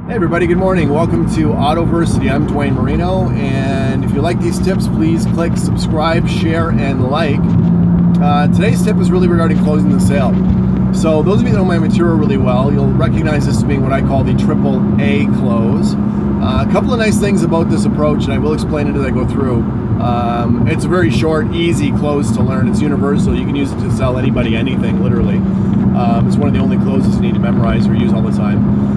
Hey everybody, good morning. Welcome to Autoversity. I'm Dwayne Marino, and if you like these tips, please click subscribe, share, and like. Today's tip is really regarding closing the sale. So those of you that know my material really well, you'll recognize this as being what I call the AAA close. A couple of nice things about this approach, and I will explain it as I go through. It's a very short, easy close to learn. It's universal. You can use it to sell anybody anything, literally. It's one of the only closes you need to memorize or use all the time.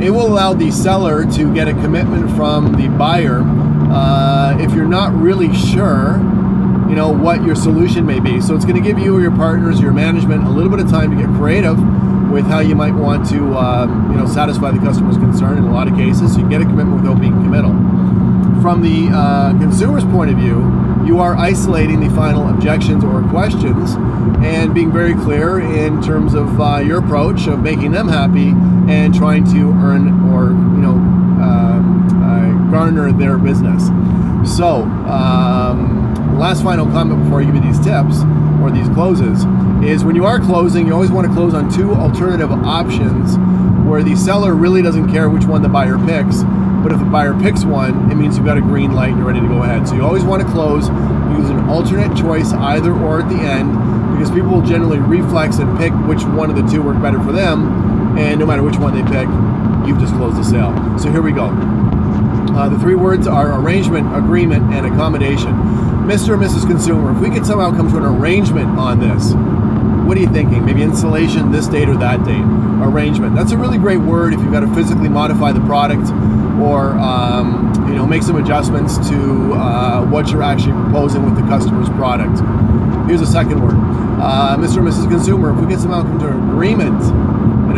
It will allow the seller to get a commitment from the buyer if you're not really sure, what your solution may be. So it's going to give you or your partners, your management, a little bit of time to get creative with how you might want to, satisfy the customer's concern in a lot of cases. So you get a commitment without being committal. From the consumer's point of view, you are isolating the final objections or questions and being very clear in terms of your approach of making them happy and trying to earn or garner their business. So last final comment before I give you these tips or these closes is when you are closing, you always want to close on two alternative options where the seller really doesn't care which one the buyer picks. But if the buyer picks one, it means you've got a green light and you're ready to go ahead. So you always want to close, use an alternate choice either or at the end, because people will generally reflex and pick which one of the two work better for them, and no matter which one they pick, you've just closed the sale. So here we go. The three words are arrangement, agreement, and accommodation. Mr. or Mrs. Consumer, if we could somehow come to an arrangement on this, what are you thinking? Maybe installation this date or that date. Arrangement. That's a really great word if you've got to physically modify the product or make some adjustments to what you're actually proposing with the customer's product. Here's a second word. Mr. or Mrs. Consumer, if we could somehow come to an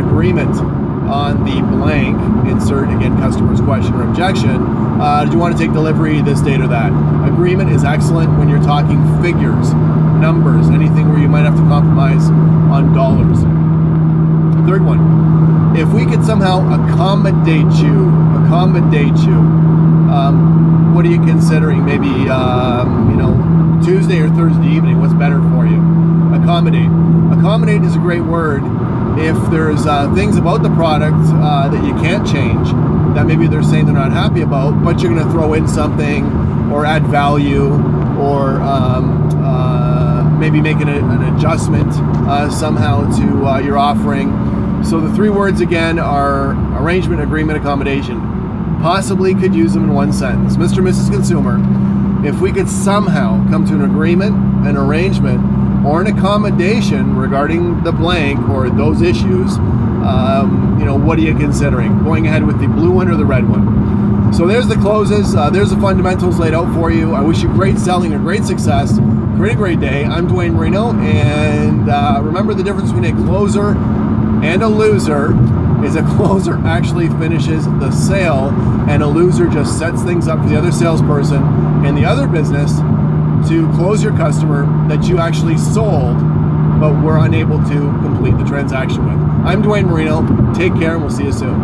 agreement on the blank, insert again customer's question or objection, do you want to take delivery this date or that? Agreement is excellent when you're talking figures, numbers, anything where you might have to compromise on dollars. Third one, if we could somehow accommodate you, what are you considering? Maybe, Tuesday or Thursday evening, what's better for you? Accommodate. Accommodate is a great word if there's things about the product that you can't change, that maybe they're saying they're not happy about, but you're going to throw in something or add value or maybe make an adjustment somehow to your offering. So the three words again are arrangement, agreement, accommodation. Possibly could use them in one sentence. Mr. and Mrs. Consumer, if we could somehow come to an agreement, an arrangement, or an accommodation regarding the blank or those issues, what are you considering? Going ahead with the blue one or the red one? So there's the closes. There's the fundamentals laid out for you. I wish you great selling and great success. Create a great day. I'm Dwayne Marino, and remember the difference between a closer and a loser is a closer actually finishes the sale, and a loser just sets things up for the other salesperson in the other business to close your customer that you actually sold but were unable to complete the transaction with. I'm Dwayne Marino. Take care, and we'll see you soon.